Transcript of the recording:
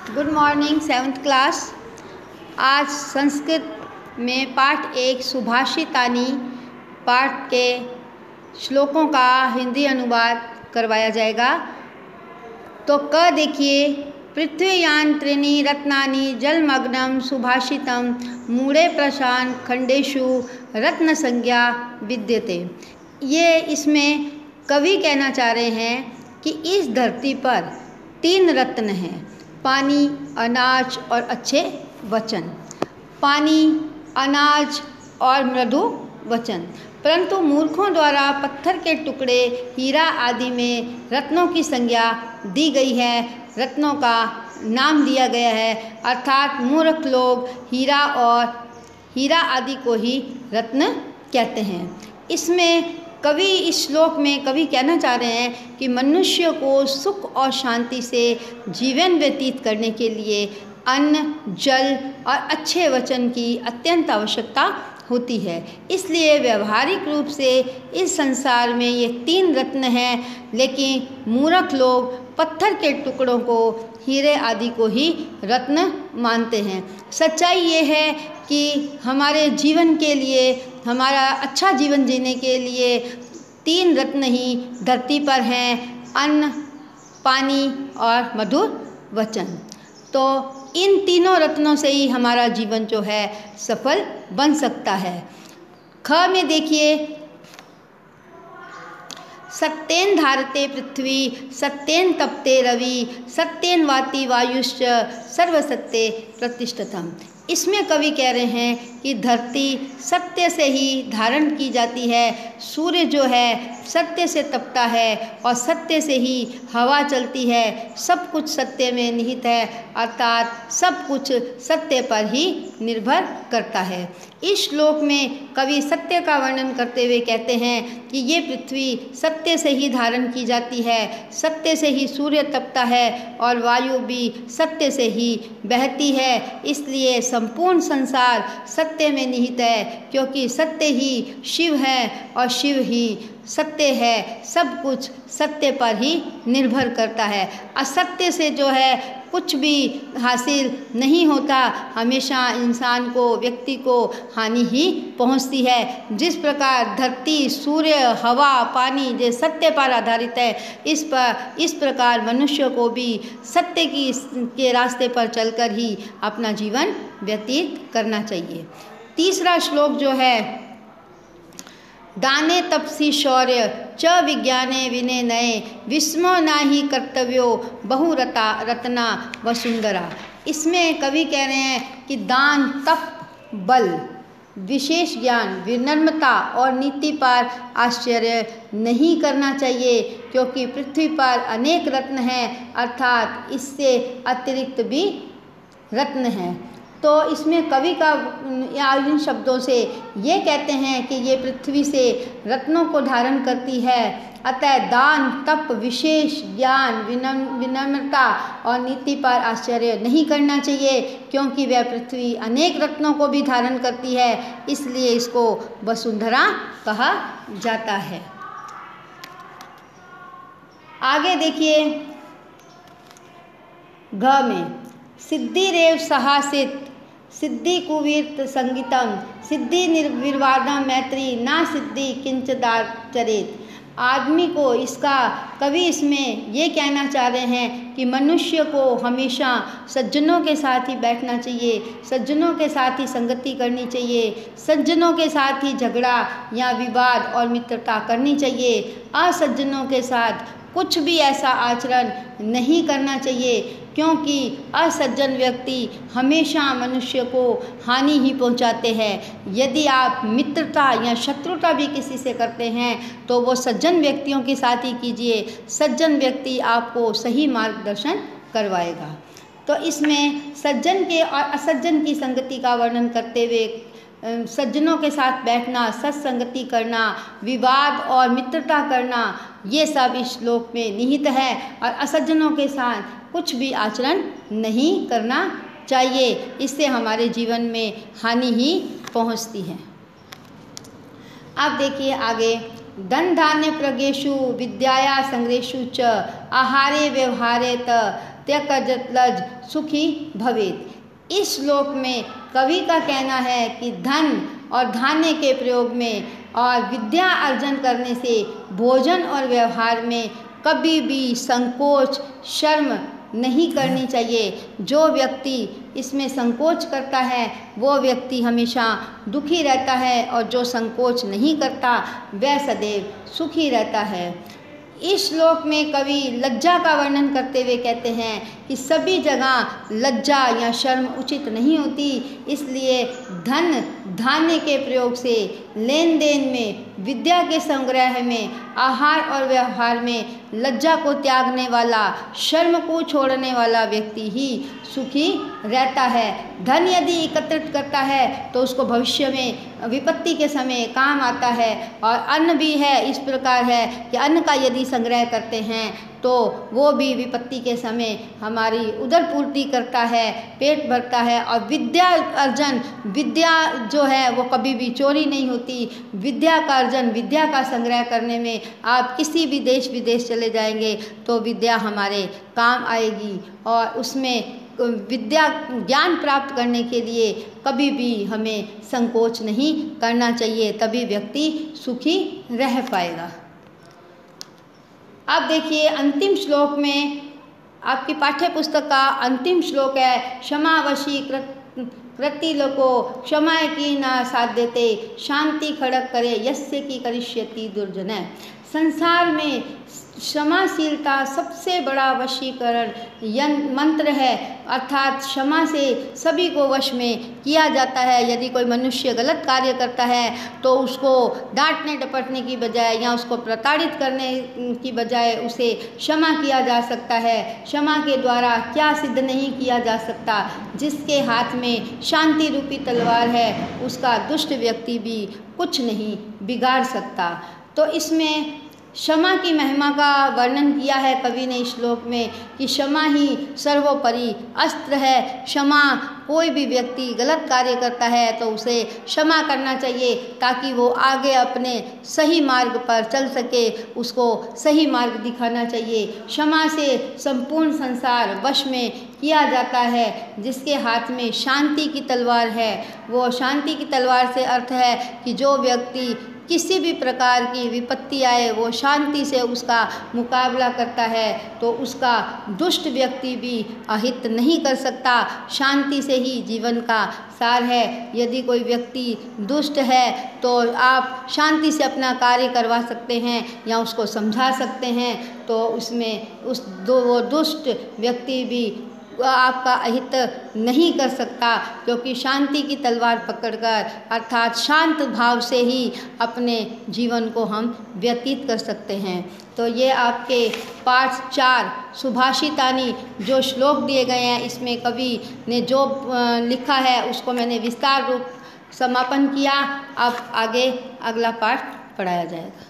Good morning seventh class. आज संस्कृत में पाठ 1 सुभाषितानी पाठ के श्लोकों का हिंदी अनुवाद करवाया जाएगा। तो क देखिए, पृथ्वीयान त्रीणि रत्नानि जलमग्नं सुभाषितं मूढ़े प्रशांत खंडेषु रत्न संज्ञा विद्यते। ये इसमें कवि कहना चाह रहे हैं कि इस धरती पर 3 रत्न हैं, पानी, अनाज और अच्छे वचन। पानी, अनाज और मृदु वचन। परंतु मूर्खों द्वारा पत्थर के टुकड़े, हीरा आदि में रत्नों की संज्ञा दी गई है, रत्नों का नाम दिया गया है। अर्थात मूर्ख लोग हीरा आदि को ही रत्न कहते हैं। इसमें कवि इस श्लोक में कवि कहना चाह रहे हैं कि मनुष्य को सुख और शांति से जीवन व्यतीत करने के लिए अन्न, जल और अच्छे वचन की अत्यंत आवश्यकता होती है। इसलिए व्यवहारिक रूप से इस संसार में ये 3 रत्न हैं, लेकिन मूर्ख लोग पत्थर के टुकड़ों को, हीरे आदि को ही रत्न मानते हैं। सच्चाई ये है कि हमारे जीवन के लिए, हमारा अच्छा जीवन जीने के लिए 3 रत्न ही धरती पर हैं, अन्न, पानी और मधुर वचन। तो इन तीनों रत्नों से ही हमारा जीवन जो है सफल बन सकता है। ख में देखिए, सत्येन धारते पृथ्वी, सत्येन तपते रवि, सत्येन वाति वायुश्च सर्वसत्ये प्रतिष्ठितम्। इसमें कवि कह रहे हैं कि धरती सत्य से ही धारण की जाती है, सूर्य जो है सत्य से तपता है और सत्य से ही हवा चलती है। सब कुछ सत्य में निहित है, अर्थात सब कुछ सत्य पर ही निर्भर करता है। इस श्लोक में कवि सत्य का वर्णन करते हुए कहते हैं कि ये पृथ्वी सत्य से ही धारण की जाती है, सत्य से ही सूर्य तपता है और वायु भी सत्य से ही बहती है। इसलिए संपूर्ण संसार सत्य में निहित है, क्योंकि सत्य ही शिव है और शिव ही सत्य है। सब कुछ सत्य पर ही निर्भर करता है। असत्य से जो है कुछ भी हासिल नहीं होता, हमेशा इंसान को, व्यक्ति को हानि ही पहुंचती है। जिस प्रकार धरती, सूर्य, हवा, पानी जो सत्य पर आधारित है, इस प्रकार मनुष्य को भी सत्य के रास्ते पर चलकर ही अपना जीवन व्यतीत करना चाहिए। तीसरा श्लोक जो है, दाने तपसी शौर्य च विज्ञाने विनय विस्मो नाही कर्तव्यो बहुरता रत्ना वसुंधरा। इसमें कवि कह रहे हैं कि दान, तप, बल, विशेष ज्ञान, विनम्रता और नीति पर आश्चर्य नहीं करना चाहिए, क्योंकि पृथ्वी पर अनेक रत्न हैं, अर्थात इससे अतिरिक्त भी रत्न हैं। तो इसमें कवि का इन शब्दों से ये कहते हैं कि ये पृथ्वी से रत्नों को धारण करती है। अतः दान, तप, विशेष ज्ञान, विनम्रता और नीति पर आश्चर्य नहीं करना चाहिए, क्योंकि वह पृथ्वी अनेक रत्नों को भी धारण करती है। इसलिए इसको वसुंधरा कहा जाता है। आगे देखिए, घ में सिद्धिरेव सहासित सिद्धि कुवीर्त संगीतम सिद्धि निर्विवादम मैत्री ना सिद्धि किंचदाचरेत। आदमी को इसका कवि इसमें ये कहना चाह रहे हैं कि मनुष्य को हमेशा सज्जनों के साथ ही बैठना चाहिए, सज्जनों के साथ ही संगति करनी चाहिए, सज्जनों के साथ ही झगड़ा या विवाद और मित्रता करनी चाहिए। असज्जनों के साथ कुछ भी ऐसा आचरण नहीं करना चाहिए, क्योंकि असज्जन व्यक्ति हमेशा मनुष्य को हानि ही पहुंचाते हैं। यदि आप मित्रता या शत्रुता भी किसी से करते हैं तो वो सज्जन व्यक्तियों के साथ ही कीजिए। सज्जन व्यक्ति आपको सही मार्गदर्शन करवाएगा। तो इसमें सज्जन के और असज्जन की संगति का वर्णन करते हुए सज्जनों के साथ बैठना, सत्संगति करना, विवाद और मित्रता करना, ये सब इस श्लोक में निहित है। और असज्जनों के साथ कुछ भी आचरण नहीं करना चाहिए, इससे हमारे जीवन में हानि ही पहुंचती है। अब देखिए आगे, धन धान्य प्रगेषु विद्याया संग्रहेषु च आहारे व्यवहारे त्यकजलज सुखी भवेत्। इस श्लोक में कवि का कहना है कि धन और धान्य के प्रयोग में और विद्या अर्जन करने से भोजन और व्यवहार में कभी भी संकोच शर्म नहीं करनी चाहिए। जो व्यक्ति इसमें संकोच करता है वो व्यक्ति हमेशा दुखी रहता है और जो संकोच नहीं करता वह सदैव सुखी रहता है। इस श्लोक में कवि लज्जा का वर्णन करते हुए कहते हैं कि सभी जगह लज्जा या शर्म उचित नहीं होती, इसलिए धन धान्य के प्रयोग से लेन देन में, विद्या के संग्रह में, आहार और व्यवहार में लज्जा को त्यागने वाला, शर्म को छोड़ने वाला व्यक्ति ही सुखी रहता है। धन यदि एकत्रित करता है तो उसको भविष्य में विपत्ति के समय काम आता है, और अन्न भी है इस प्रकार है कि अन्न का यदि संग्रह करते हैं तो वो भी विपत्ति के समय हमारी उदर पूर्ति करता है, पेट भरता है। और विद्या अर्जन, विद्या जो है वो कभी भी चोरी नहीं होती। विद्या का अर्जन, विद्या का संग्रह करने में आप किसी भी देश विदेश चले जाएंगे तो विद्या हमारे काम आएगी, और उसमें विद्या ज्ञान प्राप्त करने के लिए कभी भी हमें संकोच नहीं करना चाहिए, तभी व्यक्ति सुखी रह पाएगा। अब देखिए अंतिम श्लोक में, आपकी पाठ्य पुस्तक का अंतिम श्लोक है, क्षमावशी कृतिलोको क्षमा की न साध्यते शांति खड़क करे यस्य की करिष्यति दुर्जन। संसार में क्षमाशीलता सबसे बड़ा वशीकरण मंत्र है, अर्थात क्षमा से सभी को वश में किया जाता है। यदि कोई मनुष्य गलत कार्य करता है तो उसको डांटने डपटने की बजाय या उसको प्रताड़ित करने की बजाय उसे क्षमा किया जा सकता है। क्षमा के द्वारा क्या सिद्ध नहीं किया जा सकता, जिसके हाथ में शांति रूपी तलवार है उसका दुष्ट व्यक्ति भी कुछ नहीं बिगाड़ सकता। तो इसमें क्षमा की महिमा का वर्णन किया है कवि ने इस श्लोक में कि क्षमा ही सर्वोपरि अस्त्र है। क्षमा, कोई भी व्यक्ति गलत कार्य करता है तो उसे क्षमा करना चाहिए ताकि वो आगे अपने सही मार्ग पर चल सके, उसको सही मार्ग दिखाना चाहिए। क्षमा से संपूर्ण संसार वश में किया जाता है। जिसके हाथ में शांति की तलवार है, वो शांति की तलवार से अर्थ है कि जो व्यक्ति किसी भी प्रकार की विपत्ति आए वो शांति से उसका मुकाबला करता है तो उसका दुष्ट व्यक्ति भी अहित नहीं कर सकता। शांति से ही जीवन का सार है। यदि कोई व्यक्ति दुष्ट है तो आप शांति से अपना कार्य करवा सकते हैं या उसको समझा सकते हैं, तो उसमें वो दुष्ट व्यक्ति भी आपका अहित नहीं कर सकता, क्योंकि शांति की तलवार पकड़कर अर्थात शांत भाव से ही अपने जीवन को हम व्यतीत कर सकते हैं। तो ये आपके पाठ 4 सुभाषितानि जो श्लोक दिए गए हैं, इसमें कवि ने जो लिखा है उसको मैंने विस्तार रूप समापन किया। अब आगे अगला पाठ पढ़ाया जाएगा।